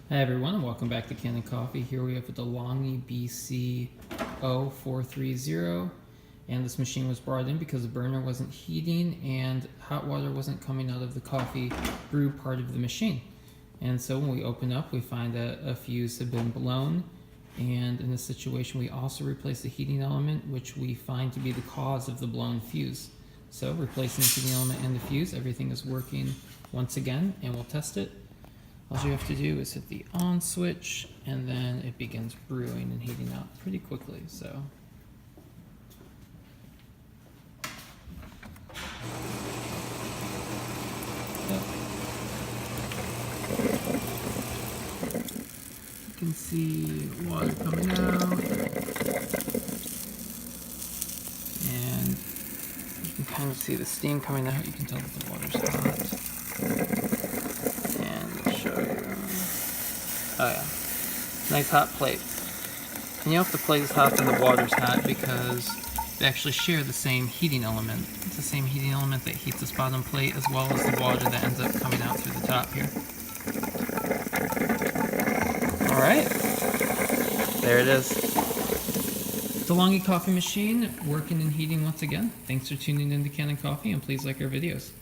Hi everyone, and welcome back to Kanen Coffee. Here we have a Delonghi BCO430, and this machine was brought in because the burner wasn't heating and hot water wasn't coming out of the coffee brew part of the machine. And so when we open up, we find that a fuse had been blown, and in this situation we also replaced the heating element, which we find to be the cause of the blown fuse. So replacing the heating element and the fuse, everything is working once again, and we'll test it. All you have to do is hit the on switch, and then it begins brewing and heating out pretty quickly. So you can see water coming out, and you can kind of see the steam coming out. You can tell that the water's hot. Oh yeah, nice hot plate. And you know if the plate is hot, then the water's hot because they actually share the same heating element. It's the same heating element that heats this bottom plate as well as the water that ends up coming out through the top here. Alright, there it is. Delonghi coffee machine working and heating once again. Thanks for tuning in to Kanen Coffee, and please like our videos.